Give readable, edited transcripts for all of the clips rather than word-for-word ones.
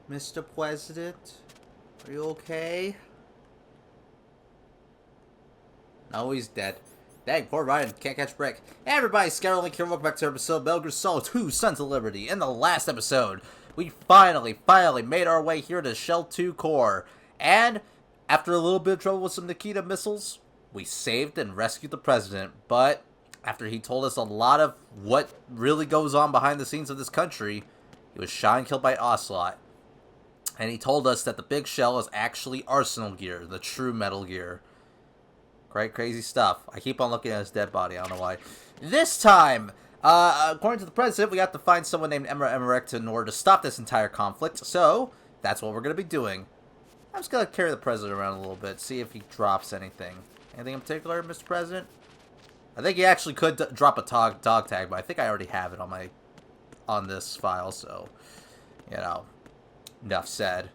Mr. President? Are you okay? No, he's dead. Dang, poor Ryan can't catch a break. Hey everybody, Scarlet here. Welcome back to episode of Metal Gear Solid 2 Sons of Liberty. In the last episode, we finally made our way here to Shell 2 Core. And after a little bit of trouble with some Nikita missiles, we saved and rescued the president. But after he told us a lot of what really goes on behind the scenes of this country, he was shot and killed by Ocelot. And he told us that the big shell is actually Arsenal Gear, the true Metal Gear. Right, crazy stuff. I keep on looking at his dead body. I don't know why. This time, according to the president, we have to find someone named Emra Emmerich in order to stop this entire conflict. So, that's what we're going to be doing. I'm just going to carry the president around a little bit, see if he drops anything. Anything in particular, Mr. President? I think he actually could drop a dog tag, but I think I already have it on this file, so, you know, enough said.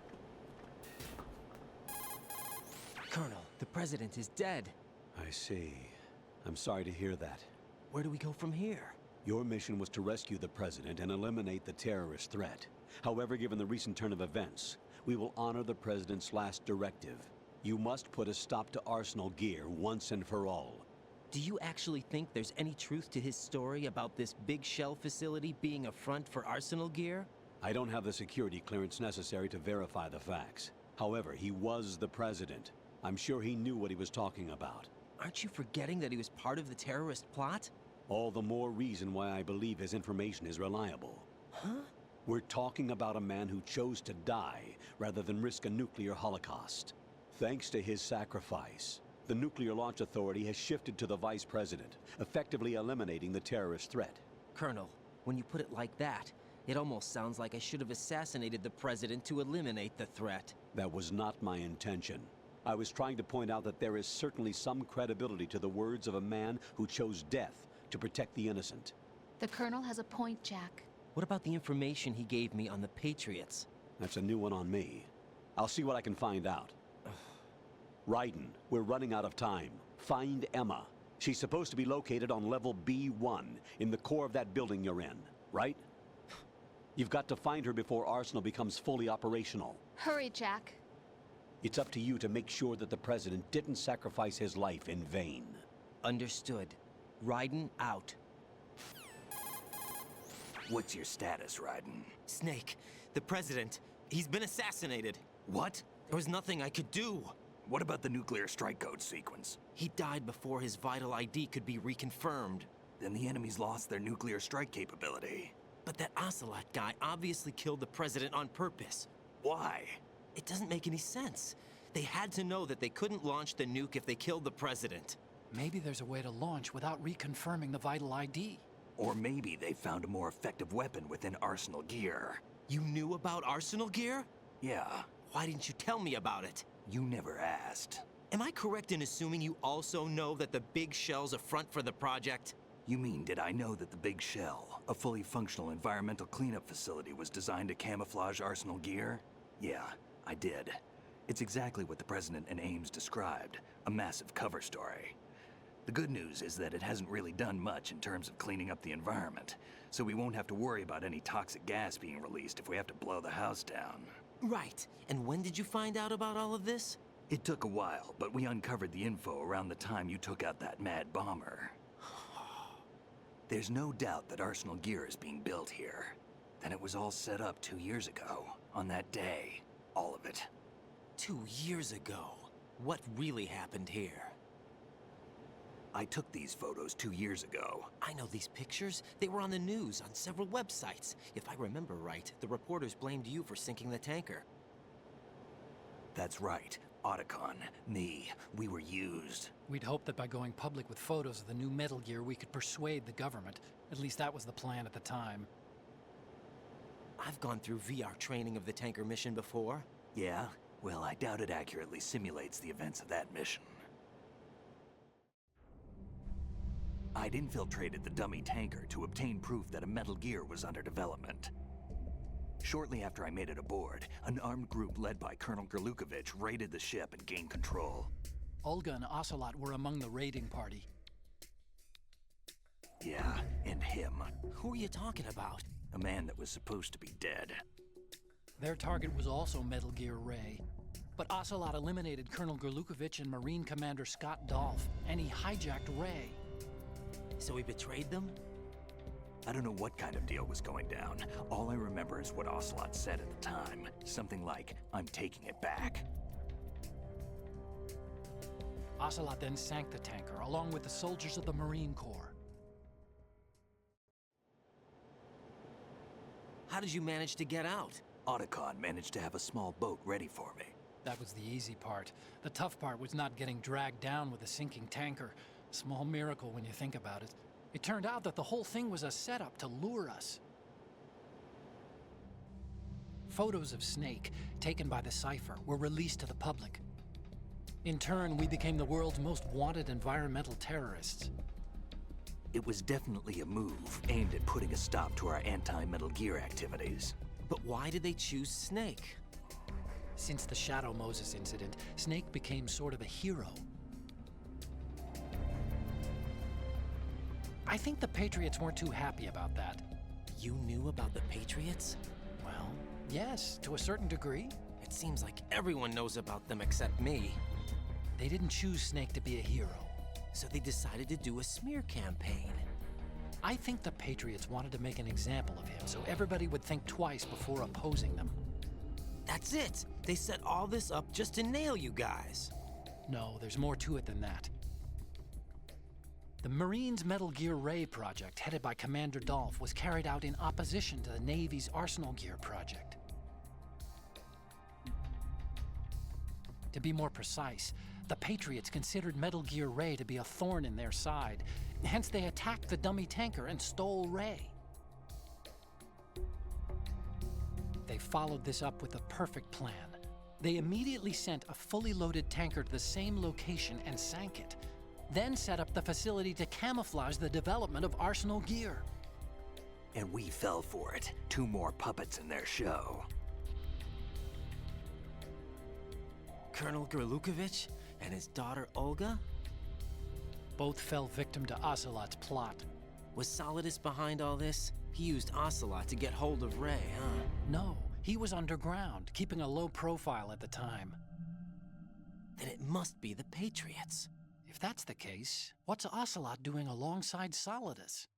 Colonel, the president is dead. I see. I'm sorry to hear that. Where do we go from here? Your mission was to rescue the president and eliminate the terrorist threat. However, given the recent turn of events, we will honor the president's last directive. You must put a stop to Arsenal Gear once and for all. Do you actually think there's any truth to his story about this big shell facility being a front for Arsenal Gear? I don't have the security clearance necessary to verify the facts. However, he was the president. I'm sure he knew what he was talking about. Aren't you forgetting that he was part of the terrorist plot? All the more reason why I believe his information is reliable. Huh? We're talking about a man who chose to die rather than risk a nuclear holocaust. Thanks to his sacrifice, the Nuclear Launch Authority has shifted to the vice president, effectively eliminating the terrorist threat. Colonel, when you put it like that, it almost sounds like I should have assassinated the president to eliminate the threat. That was not my intention. I was trying to point out that there is certainly some credibility to the words of a man who chose death to protect the innocent. The Colonel has a point, Jack. What about the information he gave me on the Patriots? That's a new one on me. I'll see what I can find out. Raiden, we're running out of time. Find Emma. She's supposed to be located on level B1, in the core of that building you're in, right? You've got to find her before Arsenal becomes fully operational. Hurry, Jack. It's up to you to make sure that the president didn't sacrifice his life in vain. Understood. Raiden out. What's your status, Raiden? Snake, the president, he's been assassinated. What? There was nothing I could do. What about the nuclear strike code sequence? He died before his vital ID could be reconfirmed. Then the enemy's lost their nuclear strike capability. But that Ocelot guy obviously killed the president on purpose. Why? It doesn't make any sense. They had to know that they couldn't launch the nuke if they killed the president. Maybe there's a way to launch without reconfirming the vital ID. Or maybe they found a more effective weapon within Arsenal Gear. You knew about Arsenal Gear? Yeah, Why didn't you tell me about it? you never asked. Am I correct in assuming you also know that the big shell's a front for the project? You mean, did I know that the Big Shell, a fully functional environmental cleanup facility, was designed to camouflage Arsenal Gear? Yeah, I did. It's exactly what the President and Ames described, a massive cover story. The good news is that it hasn't really done much in terms of cleaning up the environment, so we won't have to worry about any toxic gas being released if we have to blow the house down. Right. And when did you find out about all of this? It took a while, but we uncovered the info around the time you took out that mad bomber. There's no doubt that Arsenal Gear is being built here. Then it was all set up 2 years ago, on that day. All of it. 2 years ago. What really happened here? I took these photos 2 years ago. I know these pictures. They were on the news, on several websites. If I remember right, the reporters blamed you for sinking the tanker. That's right. Otacon, me, we were used. We'd hoped that by going public with photos of the new Metal Gear, we could persuade the government. At least that was the plan at the time. I've gone through VR training of the tanker mission before. Yeah? Well, I doubt it accurately simulates the events of that mission. I'd infiltrated the dummy tanker to obtain proof that a Metal Gear was under development. Shortly after I made it aboard, an armed group led by Colonel Gerlukovich raided the ship and gained control. Olga and Ocelot were among the raiding party. Yeah, and him. Who are you talking about? A man that was supposed to be dead. Their target was also Metal Gear Ray. But Ocelot eliminated Colonel Gerlukovich and Marine Commander Scott Dolph, and he hijacked Ray. So he betrayed them? I don't know what kind of deal was going down. All I remember is what Ocelot said at the time. Something like, "I'm taking it back." Ocelot then sank the tanker, along with the soldiers of the Marine Corps. How did you manage to get out? Otacon managed to have a small boat ready for me. That was the easy part. The tough part was not getting dragged down with a sinking tanker. A small miracle when you think about it. It turned out that the whole thing was a setup to lure us. Photos of Snake, taken by the Cypher, were released to the public. In turn, we became the world's most wanted environmental terrorists. It was definitely a move aimed at putting a stop to our anti-Metal Gear activities. But why did they choose Snake? Since the Shadow Moses incident, Snake became sort of a hero. I think the Patriots weren't too happy about that. You knew about the Patriots? Well, yes, to a certain degree. It seems like everyone knows about them except me. They didn't choose Snake to be a hero. So they decided to do a smear campaign. I think the Patriots wanted to make an example of him so everybody would think twice before opposing them. That's it! They set all this up just to nail you guys. No, there's more to it than that. The Marines' Metal Gear Ray project, headed by Commander Dolph, was carried out in opposition to the Navy's Arsenal Gear project. To be more precise, the Patriots considered Metal Gear Ray to be a thorn in their side. Hence, they attacked the dummy tanker and stole Ray. They followed this up with a perfect plan. They immediately sent a fully loaded tanker to the same location and sank it, then set up the facility to camouflage the development of Arsenal Gear. And we fell for it. 2 more puppets in their show. Colonel Gerlukovich and his daughter Olga? Both fell victim to Ocelot's plot. Was Solidus behind all this? He used Ocelot to get hold of Ray, huh? No, he was underground, keeping a low profile at the time. Then it must be the Patriots. If that's the case, what's Ocelot doing alongside Solidus?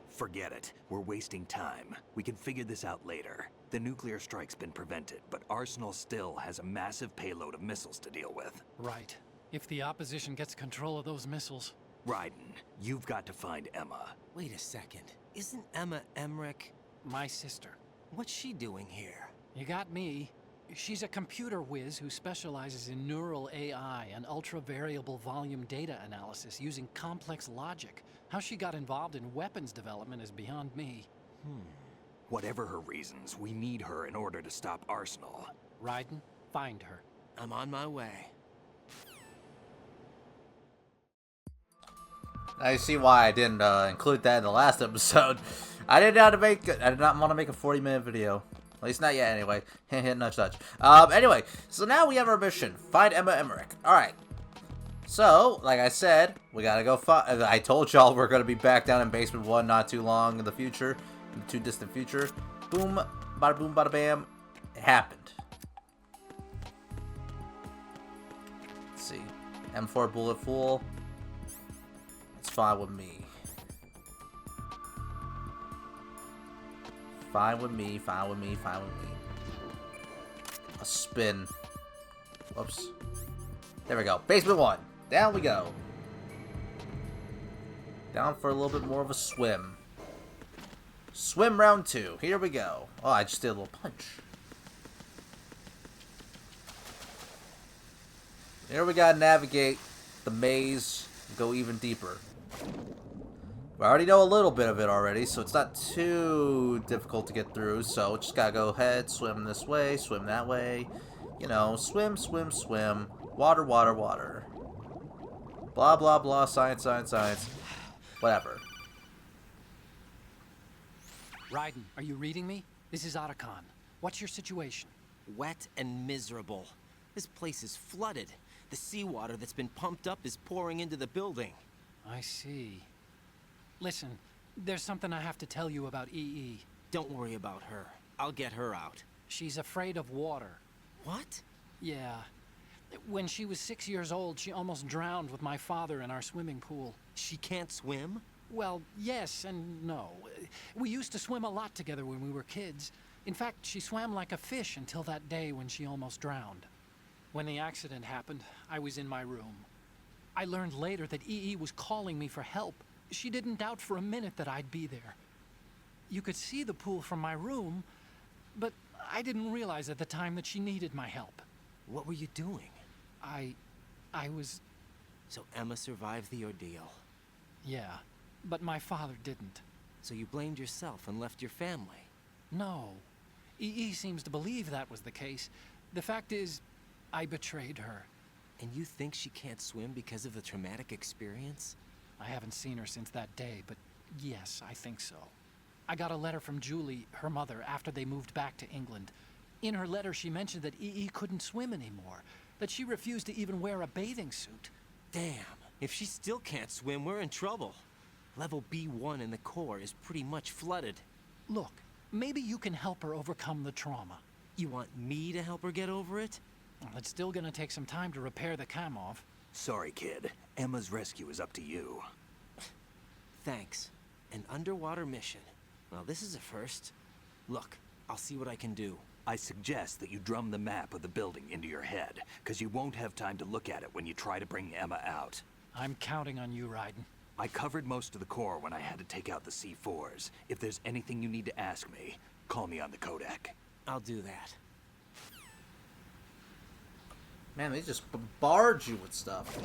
Forget it. We're wasting time. We can figure this out later. The nuclear strike's been prevented, but Arsenal still has a massive payload of missiles to deal with. Right. If the opposition gets control of those missiles... Raiden, you've got to find Emma. Wait a second. Isn't Emma Emmerich? My sister. What's she doing here? You got me. She's a computer whiz who specializes in neural AI and ultra-variable volume data analysis using complex logic. How she got involved in weapons development is beyond me. Whatever her reasons, we need her in order to stop Arsenal. Raiden, find her. I'm on my way. I see why I didn't include that in the last episode. I did not want to make a 40-minute video. At least not yet, anyway. Hint, hint, nudge, nudge. Anyway, so now we have our mission. Find Emma Emmerich. Alright. So, like I said, we gotta go find... I told y'all we're gonna be back down in Basement 1 not too long in the future. In the too distant future. Boom, bada boom, bada bam. It happened. Let's see. M4 bullet full. It's fine with me. Fine with me, fine with me, fine with me. A spin. Whoops. There we go. Basement 1. Down we go. Down for a little bit more of a swim. Swim round 2. Here we go. Oh, I just did a little punch. Here we gotta navigate the maze and go even deeper. We already know a little bit of it already, so it's not too difficult to get through. So just gotta go ahead, swim this way, swim that way. You know, swim, swim, swim. Water, water, water. Blah, blah, blah, science, science, science. Whatever. Raiden, are you reading me? This is Otacon. What's your situation? Wet and miserable. This place is flooded. The seawater that's been pumped up is pouring into the building. I see. Listen, There's something I have to tell you about EE. Don't worry about her. I'll get her out. She's afraid of water. What? Yeah. When she was 6 years old, she almost drowned with my father in our swimming pool. She can't swim? Well, yes and no. We used to swim a lot together when we were kids. In fact, she swam like a fish until that day when she almost drowned. When the accident happened, I was in my room. I learned later that EE was calling me for help. She didn't doubt for a minute that I'd be there. You could see the pool from my room, but I didn't realize at the time that she needed my help. What were you doing? I was... So Emma survived the ordeal. Yeah, but my father didn't. So you blamed yourself and left your family. No. EE seems to believe that was the case. The fact is, I betrayed her. And you think she can't swim because of the traumatic experience? I haven't seen her since that day, but yes, I think so. I got a letter from Julie, her mother, after they moved back to England. In her letter, she mentioned that EE couldn't swim anymore, that she refused to even wear a bathing suit. Damn, if she still can't swim, we're in trouble. Level B1 in the core is pretty much flooded. Look, maybe you can help her overcome the trauma. You want me to help her get over it? Well, it's still gonna take some time to repair the Kamov. Sorry, kid. Emma's rescue is up to you. Thanks. An underwater mission. Well, this is a first. Look, I'll see what I can do. I suggest that you drum the map of the building into your head, because you won't have time to look at it when you try to bring Emma out. I'm counting on you, Raiden. I covered most of the core when I had to take out the C4s. If there's anything you need to ask me, call me on the codec. I'll do that. Man, they just bombard you with stuff.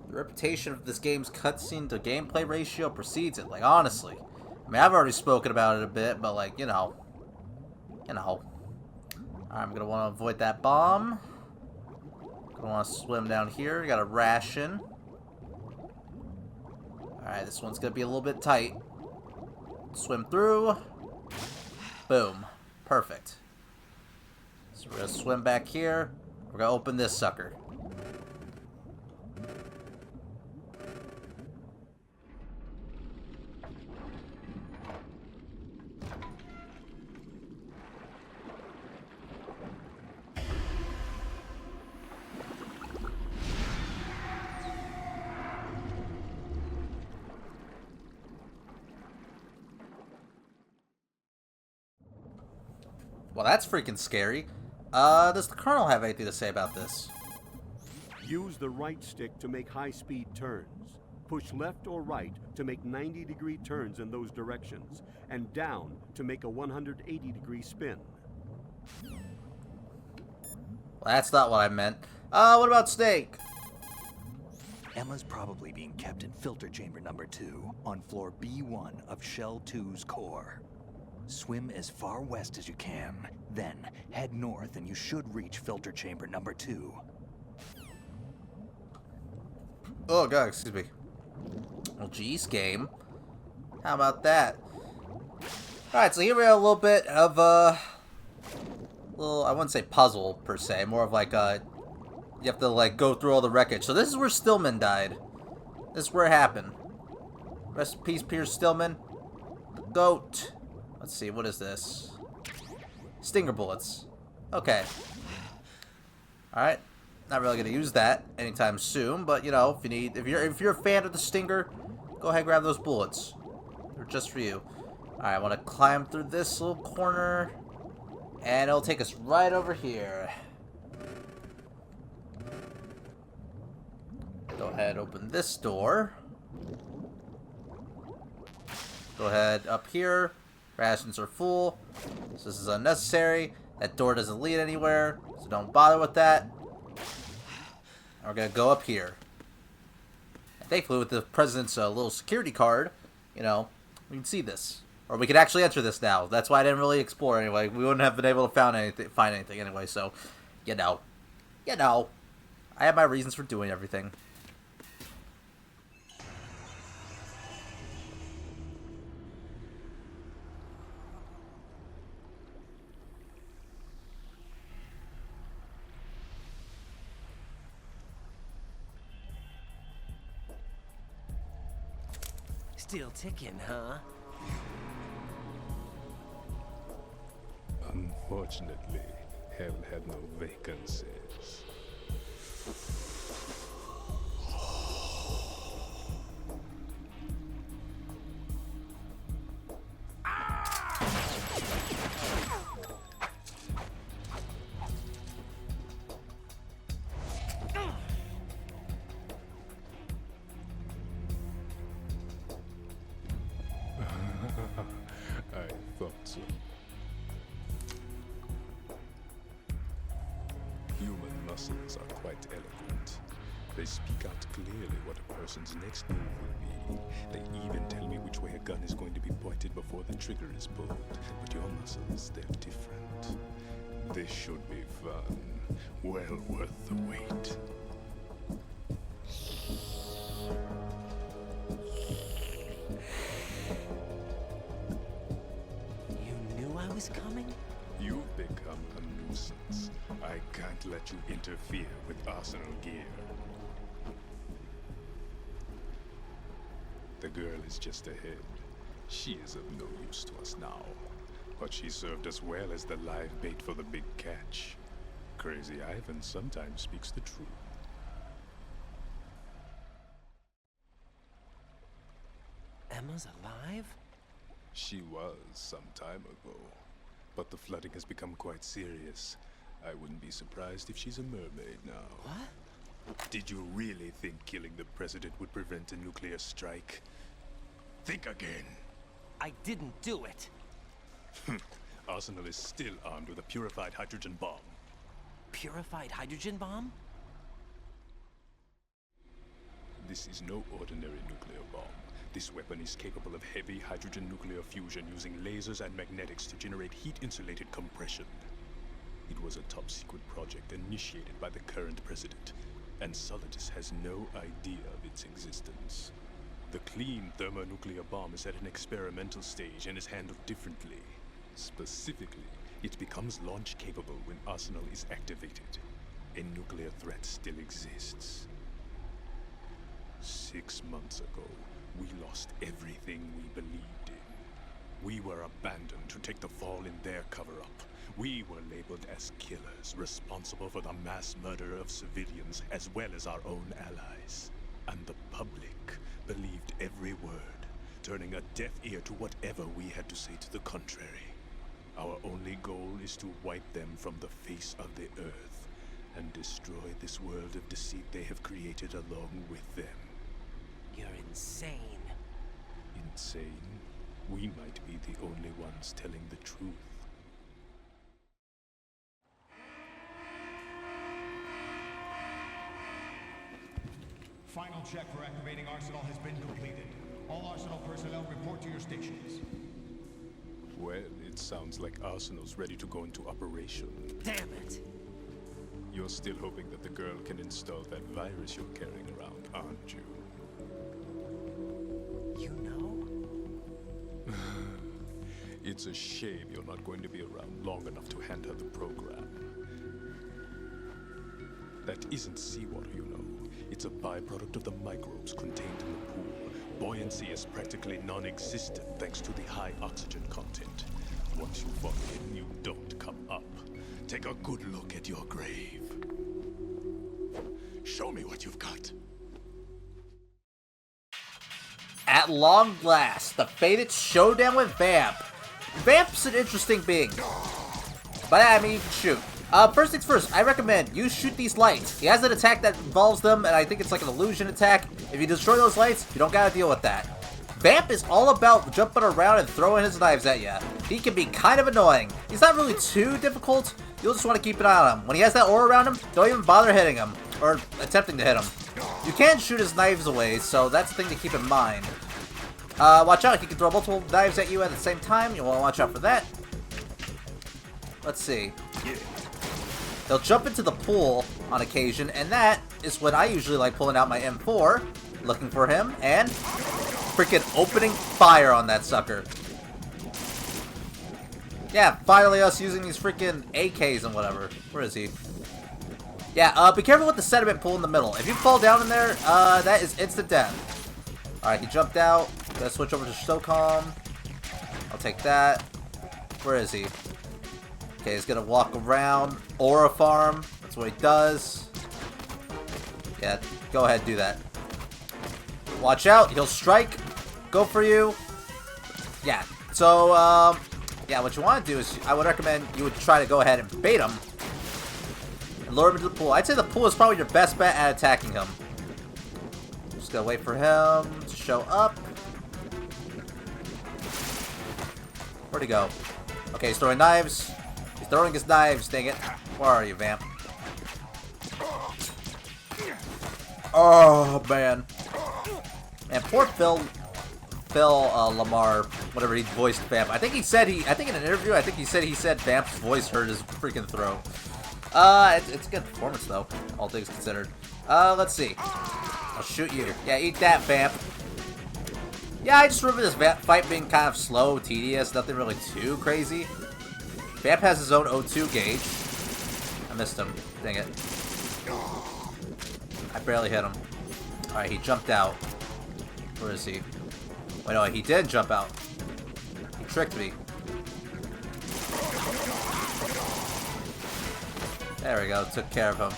The reputation of this game's cutscene to gameplay ratio precedes it, like, honestly. I mean, I've already spoken about it a bit, but, like, you know. I'm gonna want to avoid that bomb. Gonna want to swim down here. Got a ration. Alright, this one's gonna be a little bit tight. Swim through. Boom. Perfect. So we're gonna swim back here. We're gonna open this sucker. Well, that's freaking scary. Does the Colonel have anything to say about this? Use the right stick to make high-speed turns. Push left or right to make 90-degree turns in those directions, and down to make a 180-degree spin. Well, that's not what I meant. What about Snake? Emma's probably being kept in filter chamber number 2 on floor B1 of Shell 2's core. Swim as far west as you can, then head north and you should reach filter chamber number 2. Oh god, excuse me. Well, geez, game. How about that? Alright, so here we have a little bit of a little, I wouldn't say puzzle per se, more of like a, you have to like go through all the wreckage. So this is where Stillman died. This is where it happened. Rest in peace, Piers Stillman. The GOAT. Let's see, what is this? Stinger bullets. Okay. Alright. Not really gonna use that anytime soon, but you know, if you're a fan of the Stinger, go ahead and grab those bullets. They're just for you. Alright, I wanna climb through this little corner. And it'll take us right over here. Go ahead, open this door. Go ahead up here. Rations are full, so this is unnecessary. That door doesn't lead anywhere, so don't bother with that. And we're gonna go up here. And thankfully, with the president's little security card, you know, we can see this, or we can actually enter this now. That's why I didn't really explore anyway. We wouldn't have been able to find anything anyway. So, you know, I have my reasons for doing everything. Still ticking, huh? Unfortunately, hell had no vacancies. I thought so. Human muscles are quite eloquent. They speak out clearly what a person's next move will be. They even tell me which way a gun is going to be pointed before the trigger is pulled. But your muscles, they're different. This should be fun. Well worth the wait. You knew I was coming? You've become a nuisance. I can't let you interfere with Arsenal gear. The girl is just ahead. She is of no use to us now. But she served us well as the live bait for the big catch. Crazy Ivan sometimes speaks the truth. Emma's alive? She was some time ago. But the flooding has become quite serious. I wouldn't be surprised if she's a mermaid now. What? Did you really think killing the president would prevent a nuclear strike? Think again. I didn't do it. Arsenal is still armed with a purified hydrogen bomb. Purified hydrogen bomb? This is no ordinary nuclear bomb. This weapon is capable of heavy hydrogen nuclear fusion using lasers and magnetics to generate heat-insulated compression. It was a top-secret project initiated by the current president, and Solidus has no idea of its existence. The clean thermonuclear bomb is at an experimental stage and is handled differently. Specifically, it becomes launch-capable when Arsenal is activated. A nuclear threat still exists. 6 months ago, we lost everything we believed in. We were abandoned to take the fall in their cover-up. We were labeled as killers, responsible for the mass murder of civilians as well as our own allies. And the public believed every word, turning a deaf ear to whatever we had to say to the contrary. Our only goal is to wipe them from the face of the earth and destroy this world of deceit they have created along with them. You're insane. Insane? We might be the only ones telling the truth. Final check for activating Arsenal has been completed. All Arsenal personnel report to your stations. Well, it sounds like Arsenal's ready to go into operation. Damn it! You're still hoping that the girl can install that virus you're carrying around, aren't you? You know? It's a shame you're not going to be around long enough to hand her the program. That isn't seawater, you know. It's a byproduct of the microbes contained in the pool. Buoyancy is practically non-existent thanks to the high oxygen content. Once you fall in, you don't come up. Take a good look at your grave. Show me what you've got. At long last, the fated showdown with Vamp. Vamp's an interesting being. By that I mean you can shoot. First things first, I recommend you shoot these lights. He has an attack that involves them, and I think it's like an illusion attack. If you destroy those lights, you don't gotta deal with that. Vamp is all about jumping around and throwing his knives at you. He can be kind of annoying. He's not really too difficult. You'll just want to keep an eye on him. When he has that aura around him, don't even bother hitting him, or attempting to hit him. You can shoot his knives away, so that's the thing to keep in mind. Watch out, he can throw multiple knives at you at the same time. You want to watch out for that. Let's see. They'll jump into the pool on occasion, and that is when I usually like pulling out my M4, looking for him, and freaking opening fire on that sucker. Yeah, finally us using these freaking AKs and whatever. Where is he? Yeah, be careful with the sediment pool in the middle. If you fall down in there, that is instant death. Alright, he jumped out. Gotta switch over to SOCOM. I'll take that. Where is he? Okay, he's gonna walk around Aura Farm. That's what he does. Yeah, go ahead, do that. Watch out, he'll strike. Go for you. Yeah, so, yeah, what you want to do is, I would recommend you would try to go ahead and bait him. And lure him into the pool. I'd say the pool is probably your best bet at attacking him. Just gotta wait for him to show up. Where'd he go? Okay, he's throwing knives. He's throwing his knives, dang it. Where are you, Vamp? Oh, man. Man, poor Phil Lamar, whatever he voiced Vamp. I think in an interview, he said Vamp's voice hurt his freaking throat. It's a good performance though, all things considered. Let's see. I'll shoot you. Yeah, eat that, Vamp. Yeah, I just remember this Vamp fight being kind of slow, tedious, nothing really too crazy. Vamp has his own O2 gauge. I missed him. Dang it. I barely hit him. Alright, he jumped out. Where is he? Wait, no, he did jump out. He tricked me. There we go, took care of him.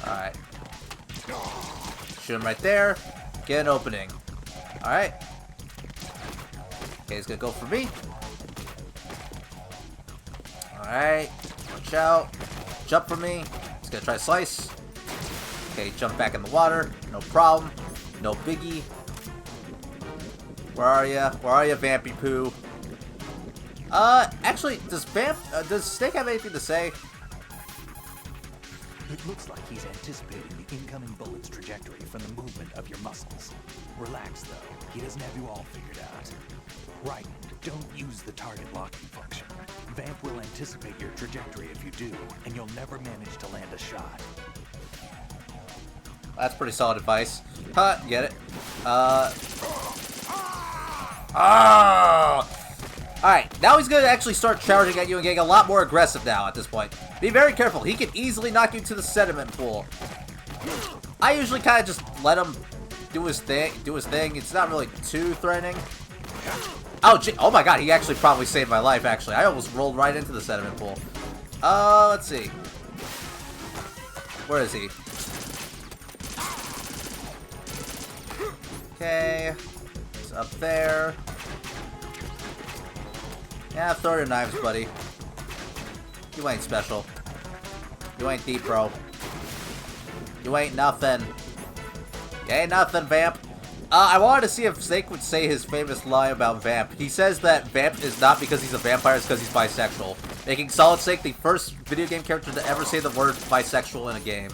Alright. Shoot him right there. Get an opening. Alright. Okay, he's gonna go for me. Alright. Watch out. Jump for me. He's gonna try to slice. Okay, jump back in the water. No problem. No biggie. Where are ya? Where are ya, Vampy Poo? Actually, does Snake have anything to say? It looks like he's anticipating the incoming bullet's trajectory from the movement of your muscles. Relax, though. He doesn't have you all figured out. Right. Don't use the target locking function. Vamp will anticipate your trajectory if you do, and you'll never manage to land a shot. That's pretty solid advice. Get it? Alright, now he's gonna actually start charging at you and getting a lot more aggressive now at this point. Be very careful. He can easily knock you into the sediment pool. I usually kind of just let him do his thing. It's not really too threatening. Oh my god, he actually probably saved my life, actually. I almost rolled right into the sediment pool. Let's see. Where is he? Okay. He's up there. Yeah, throw your knives, buddy. You ain't special. You ain't deep, bro. You ain't nothing. You ain't nothing, Vamp. I wanted to see if Snake would say his famous line about Vamp. He says that Vamp is not because he's a vampire, it's because he's bisexual. Making Solid Snake the first video game character to ever say the word bisexual in a game.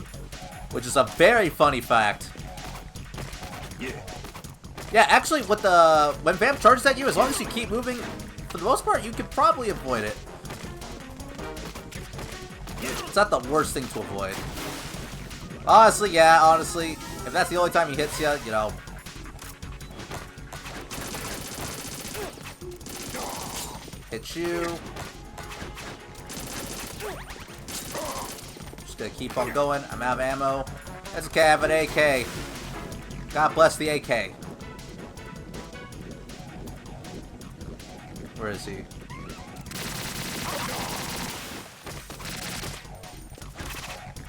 Which is a very funny fact. Yeah, actually, when Vamp charges at you, as long as you keep moving, for the most part, you can probably avoid it. It's not the worst thing to avoid. Honestly, yeah, honestly. If that's the only time he hits you, you know. Hit you. Just gonna keep on going. I'm out of ammo. That's okay, I have an AK. God bless the AK. Where is he?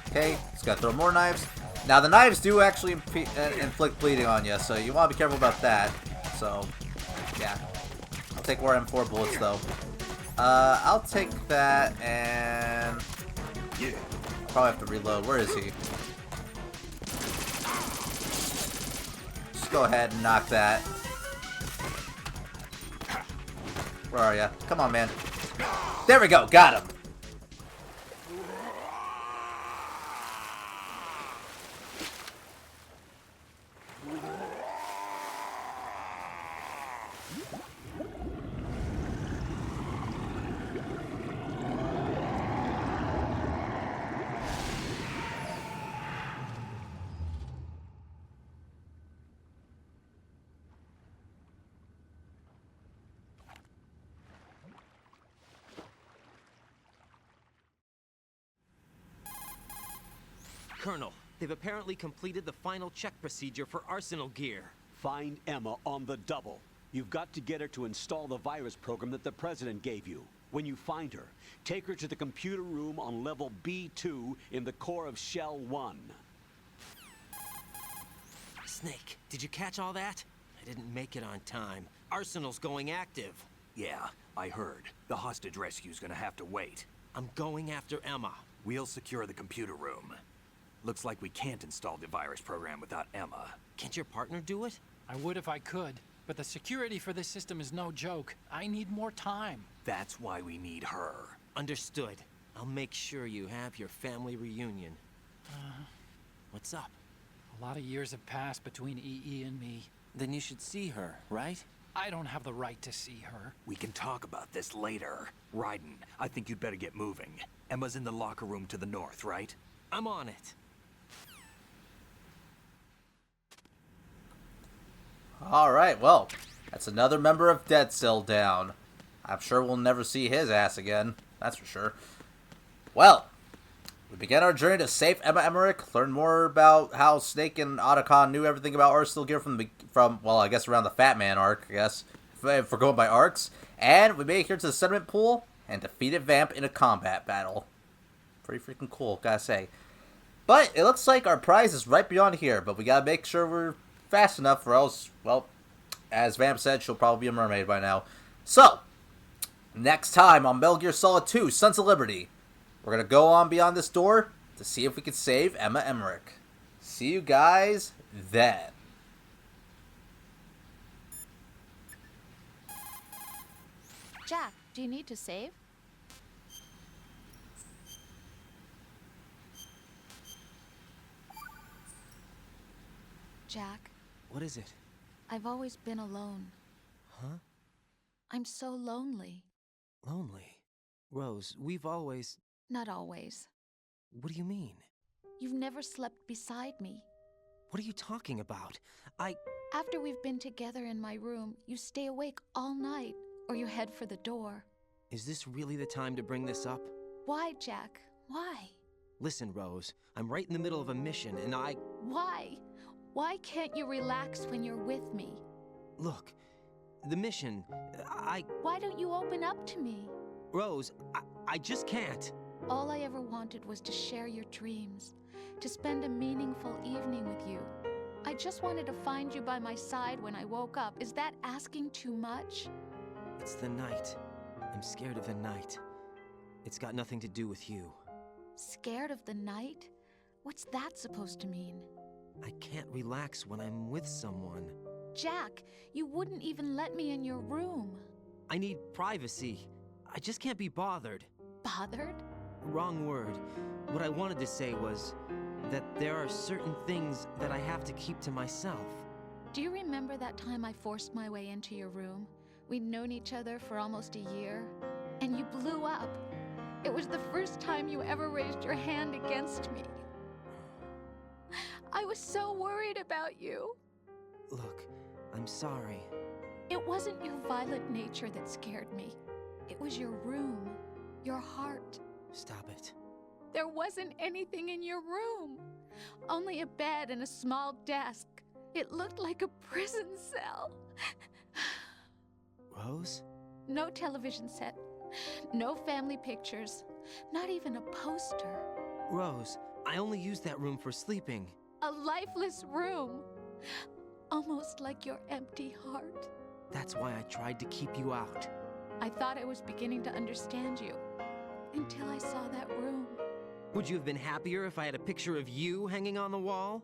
Okay, he's got to throw more knives. Now, the knives do actually inflict bleeding on you, so you want to be careful about that. So, yeah. I'll take more M4 bullets, though. I'll take that, and... I'll probably have to reload. Where is he? Just go ahead and knock that. Where are ya? Come on, man. There we go. Got him. Colonel, they've apparently completed the final check procedure for arsenal gear. Find Emma on the double. You've got to get her to install the virus program that the President gave you. When you find her, take her to the computer room on level B2 in the core of Shell 1. Snake, did you catch all that? I didn't make it on time. Arsenal's going active. Yeah, I heard. The hostage rescue's gonna have to wait. I'm going after Emma. We'll secure the computer room. Looks like we can't install the virus program without Emma. Can't your partner do it? I would if I could, but the security for this system is no joke. I need more time. That's why we need her. Understood. I'll make sure you have your family reunion. What's up? A lot of years have passed between EE and me. Then you should see her, right? I don't have the right to see her. We can talk about this later. Raiden, I think you'd better get moving. Emma's in the locker room to the north, right? I'm on it. Alright, well, that's another member of Dead Cell down. I'm sure we'll never see his ass again, that's for sure. Well, we begin our journey to save Emma Emmerich, learn more about how Snake and Otacon knew everything about Arsenal Gear from, well, I guess around the Fat Man arc, I guess, if we're going by arcs. And we made it here to the sediment pool and defeated Vamp in a combat battle. Pretty freaking cool, gotta say. But it looks like our prize is right beyond here, but we gotta make sure we're fast enough, or else, well, as Vamp said, she'll probably be a mermaid by now. So, next time on Metal Gear Solid 2, Sons of Liberty, we're gonna go on beyond this door to see if we can save Emma Emmerich. See you guys then. Jack, do you need to save? Jack, What is it? I've always been alone. Huh? I'm so lonely. Lonely. Rose, we've always... Not always. What do you mean? You've never slept beside me. What are you talking about? After we've been together in my room, you stay awake all night, or you head for the door. Is this really the time to bring this up? Why, Jack? Why? Listen, Rose, I'm right in the middle of a mission, and Why? Why can't you relax when you're with me? Look, the mission, Why don't you open up to me? Rose, I just can't. All I ever wanted was to share your dreams, to spend a meaningful evening with you. I just wanted to find you by my side when I woke up. Is that asking too much? It's the night. I'm scared of the night. It's got nothing to do with you. Scared of the night? What's that supposed to mean? I can't relax when I'm with someone. Jack, you wouldn't even let me in your room. I need privacy. I just can't be bothered. Bothered? Wrong word. What I wanted to say was that there are certain things that I have to keep to myself. Do you remember that time I forced my way into your room? We'd known each other for almost a year, and you blew up. It was the first time you ever raised your hand against me. I was so worried about you. Look, I'm sorry. It wasn't your violent nature that scared me. It was your room, your heart. Stop it. There wasn't anything in your room. Only a bed and a small desk. It looked like a prison cell. Rose? No television set. No family pictures. Not even a poster. Rose, I only use that room for sleeping. A lifeless room. Almost like your empty heart. That's why I tried to keep you out. I thought I was beginning to understand you. Until I saw that room. Would you have been happier if I had a picture of you hanging on the wall?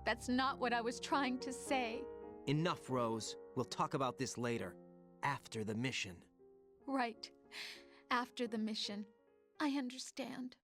That's not what I was trying to say. Enough, Rose. We'll talk about this later. After the mission. Right. After the mission. I understand.